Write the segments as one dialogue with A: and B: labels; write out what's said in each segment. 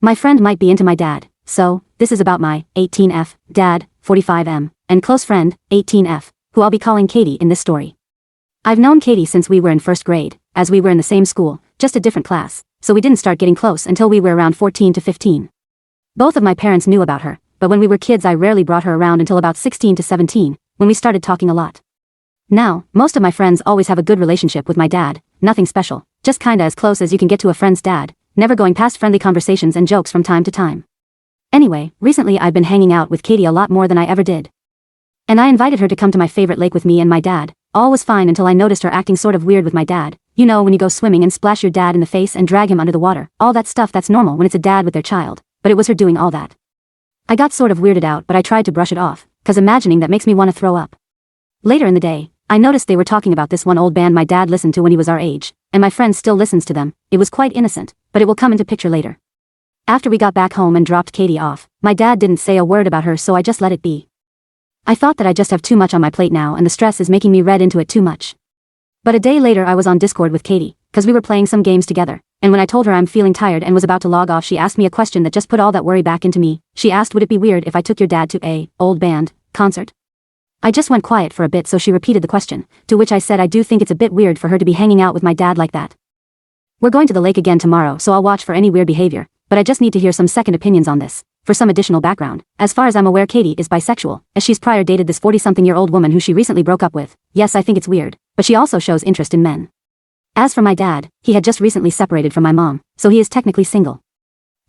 A: My friend might be into my dad, so, this is about my 18F, dad, 45M, and close friend, 18F, who I'll be calling Katie in this story. I've known Katie since we were in first grade, as we were in the same school, just a different class, so we didn't start getting close until we were around 14 to 15. Both of my parents knew about her, but when we were kids I rarely brought her around until about 16 to 17, when we started talking a lot. Now, most of my friends always have a good relationship with my dad, nothing special, just kinda as close as you can get to a friend's dad, never going past friendly conversations and jokes from time to time. Anyway, recently I've been hanging out with Katie a lot more than I ever did. And I invited her to come to my favorite lake with me and my dad. All was fine until I noticed her acting sort of weird with my dad. You know, when you go swimming and splash your dad in the face and drag him under the water, all that stuff that's normal when it's a dad with their child, but it was her doing all that. I got sort of weirded out, but I tried to brush it off, cause imagining that makes me want to throw up. Later in the day, I noticed they were talking about this one old band my dad listened to when he was our age, and my friend still listens to them. It was quite innocent, but it will come into picture later. After we got back home and dropped Katie off, my dad didn't say a word about her, so I just let it be. I thought that I just have too much on my plate now and the stress is making me read into it too much. But a day later I was on Discord with Katie, cause we were playing some games together, and when I told her I'm feeling tired and was about to log off, she asked me a question that just put all that worry back into me. She asked, would it be weird if I took your dad to a old band concert? I just went quiet for a bit, so she repeated the question, to which I said I do think it's a bit weird for her to be hanging out with my dad like that. We're going to the lake again tomorrow, so I'll watch for any weird behavior, but I just need to hear some second opinions on this. For some additional background, as far as I'm aware Katie is bisexual, as she's prior dated this 40-something-year-old woman who she recently broke up with. Yes, I think it's weird, but she also shows interest in men. As for my dad, he had just recently separated from my mom, so he is technically single.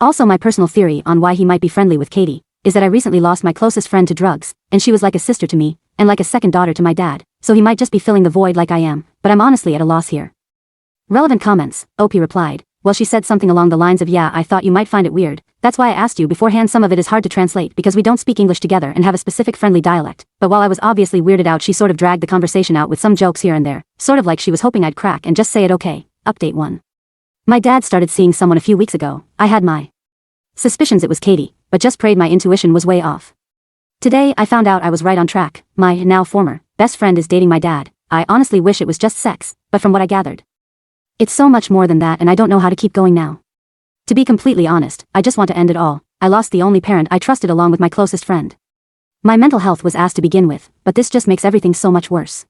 A: Also, my personal theory on why he might be friendly with Katie is that I recently lost my closest friend to drugs, and she was like a sister to me, and like a second daughter to my dad, so he might just be filling the void like I am, but I'm honestly at a loss here. Relevant comments, OP replied. Well, she said something along the lines of, yeah, I thought you might find it weird, that's why I asked you beforehand. Some of it is hard to translate because we don't speak English together and have a specific friendly dialect, but while I was obviously weirded out, she sort of dragged the conversation out with some jokes here and there, sort of like she was hoping I'd crack and just say it. Okay. Update 1. My dad started seeing someone a few weeks ago. I had my suspicions it was Katie, but just prayed my intuition was way off. Today I found out I was right on track. My now former best friend is dating my dad. I honestly wish it was just sex, but from what I gathered, it's so much more than that, and I don't know how to keep going now. To be completely honest, I just want to end it all. I lost the only parent I trusted along with my closest friend. My mental health was asked to begin with, but this just makes everything so much worse.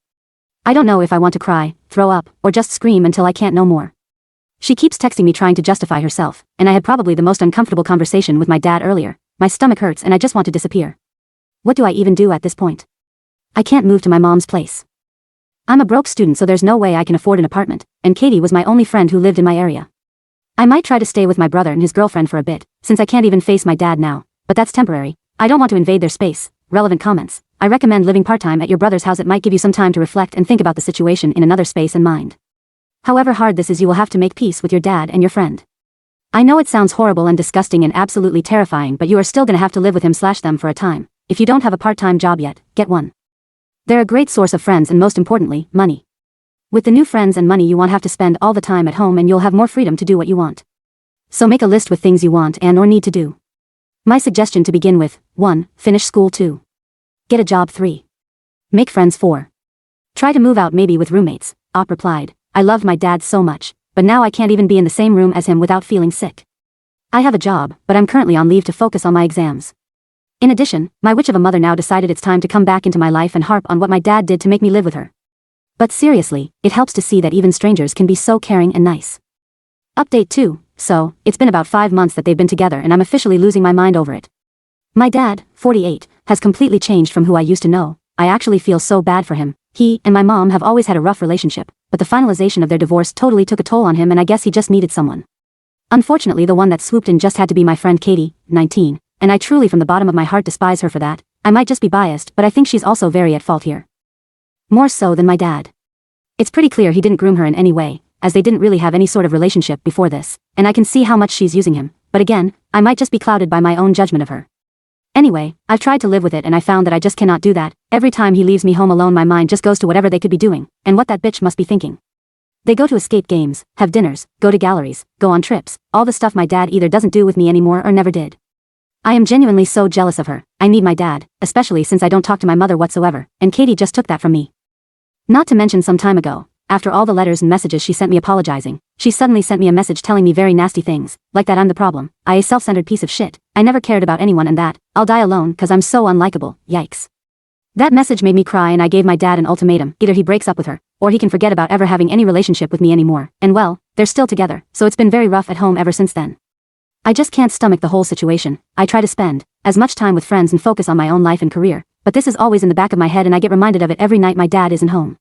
A: I don't know if I want to cry, throw up, or just scream until I can't no more. She keeps texting me trying to justify herself, and I had probably the most uncomfortable conversation with my dad earlier. My stomach hurts and I just want to disappear. What do I even do at this point? I can't move to my mom's place. I'm a broke student, so there's no way I can afford an apartment, and Katie was my only friend who lived in my area. I might try to stay with my brother and his girlfriend for a bit, since I can't even face my dad now, but that's temporary. I don't want to invade their space. Relevant comments. I recommend living part-time at your brother's house. It might give you some time to reflect and think about the situation in another space and mind. However hard this is, you will have to make peace with your dad and your friend. I know it sounds horrible and disgusting and absolutely terrifying, but you are still gonna have to live with him/them for a time. If you don't have a part-time job yet, get one. They're a great source of friends and, most importantly, money. With the new friends and money, you won't have to spend all the time at home and you'll have more freedom to do what you want. So make a list with things you want and or need to do. My suggestion to begin with: 1. Finish school. 2. Get a job. 3. Make friends. 4. Try to move out, maybe with roommates. Op replied. I loved my dad so much, but now I can't even be in the same room as him without feeling sick. I have a job, but I'm currently on leave to focus on my exams. In addition, my witch of a mother now decided it's time to come back into my life and harp on what my dad did to make me live with her. But seriously, it helps to see that even strangers can be so caring and nice. Update 2. So, it's been about 5 months that they've been together and I'm officially losing my mind over it. My dad, 48, has completely changed from who I used to know. I actually feel so bad for him. He and my mom have always had a rough relationship, but the finalization of their divorce totally took a toll on him, and I guess he just needed someone. Unfortunately, the one that swooped in just had to be my friend Katie, 19, and I truly from the bottom of my heart despise her for that. I might just be biased, but I think she's also very at fault here. More so than my dad. It's pretty clear he didn't groom her in any way, as they didn't really have any sort of relationship before this, and I can see how much she's using him, but again, I might just be clouded by my own judgment of her. Anyway, I've tried to live with it and I found that I just cannot do that. Every time he leaves me home alone, my mind just goes to whatever they could be doing, and what that bitch must be thinking. They go to escape games, have dinners, go to galleries, go on trips, all the stuff my dad either doesn't do with me anymore or never did. I am genuinely so jealous of her. I need my dad, especially since I don't talk to my mother whatsoever, and Katie just took that from me. Not to mention, some time ago, after all the letters and messages she sent me apologizing, she suddenly sent me a message telling me very nasty things, like that I'm the problem, I a self-centered piece of shit, I never cared about anyone and that, I'll die alone cause I'm so unlikable, yikes. That message made me cry and I gave my dad an ultimatum, either he breaks up with her, or he can forget about ever having any relationship with me anymore, and well, they're still together, so it's been very rough at home ever since then. I just can't stomach the whole situation. I try to spend as much time with friends and focus on my own life and career, but this is always in the back of my head and I get reminded of it every night my dad isn't home.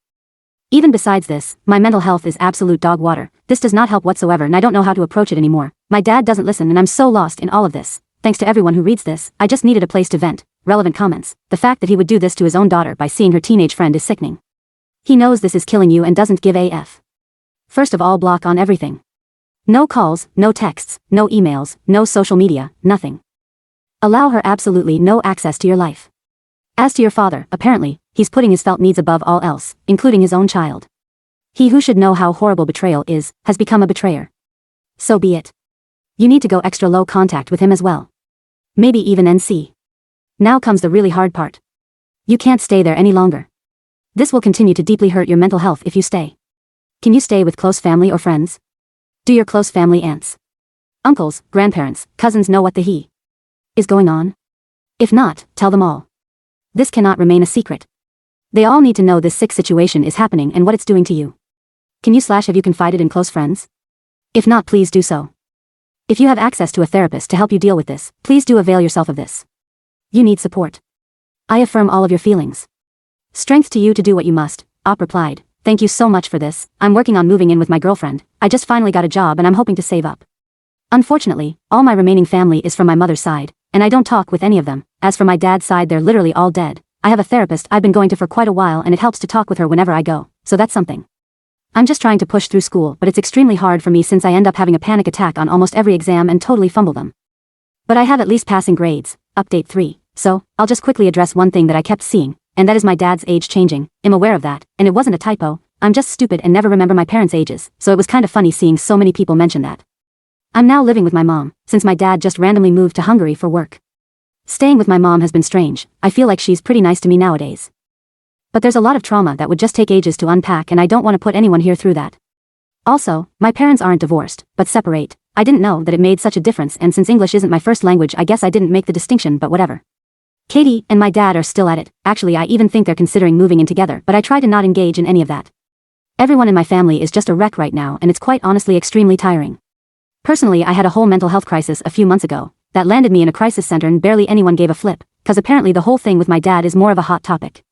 A: Even besides this, my mental health is absolute dog water. This does not help whatsoever and I don't know how to approach it anymore. My dad doesn't listen and I'm so lost in all of this. Thanks to everyone who reads this, I just needed a place to vent. Relevant comments. The fact that he would do this to his own daughter by seeing her teenage friend is sickening. He knows this is killing you and doesn't give a f. First of all, block on everything. No calls, no texts, no emails, no social media, nothing. Allow her absolutely no access to your life. As to your father, apparently, he's putting his felt needs above all else, including his own child. He who should know how horrible betrayal is, has become a betrayer. So be it. You need to go extra low contact with him as well. Maybe even NC. Now comes the really hard part. You can't stay there any longer. This will continue to deeply hurt your mental health if you stay. Can you stay with close family or friends? Do your close family aunts, uncles, grandparents, cousins know what the he is going on? If not, tell them all. This cannot remain a secret. They all need to know this sick situation is happening and what it's doing to you. Can you / have you confided in close friends? If not, please do so. If you have access to a therapist to help you deal with this, please do avail yourself of this. You need support. I affirm all of your feelings. Strength to you to do what you must. Op replied, thank you so much for this. I'm working on moving in with my girlfriend. I just finally got a job and I'm hoping to save up. Unfortunately, all my remaining family is from my mother's side, and I don't talk with any of them. As for my dad's side, they're literally all dead. I have a therapist I've been going to for quite a while and it helps to talk with her whenever I go, so that's something. I'm just trying to push through school, but it's extremely hard for me since I end up having a panic attack on almost every exam and totally fumble them. But I have at least passing grades. Update 3. So, I'll just quickly address one thing that I kept seeing, and that is my dad's age changing. I'm aware of that, and it wasn't a typo. I'm just stupid and never remember my parents' ages, so it was kind of funny seeing so many people mention that. I'm now living with my mom, since my dad just randomly moved to Hungary for work. Staying with my mom has been strange. I feel like she's pretty nice to me nowadays. But there's a lot of trauma that would just take ages to unpack and I don't want to put anyone here through that. Also, my parents aren't divorced, but separate. I didn't know that it made such a difference and since English isn't my first language I guess I didn't make the distinction but whatever. Katie and my dad are still at it. Actually I even think they're considering moving in together but I try to not engage in any of that. Everyone in my family is just a wreck right now and it's quite honestly extremely tiring. Personally I had a whole mental health crisis a few months ago. That landed me in a crisis center and barely anyone gave a flip, cause apparently the whole thing with my dad is more of a hot topic.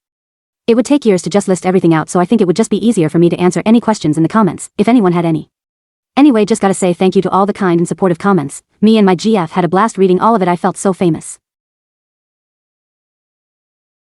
A: It would take years to just list everything out so I think it would just be easier for me to answer any questions in the comments, if anyone had any. Anyway, just gotta say thank you to all the kind and supportive comments. Me and my GF had a blast reading all of it. I felt so famous.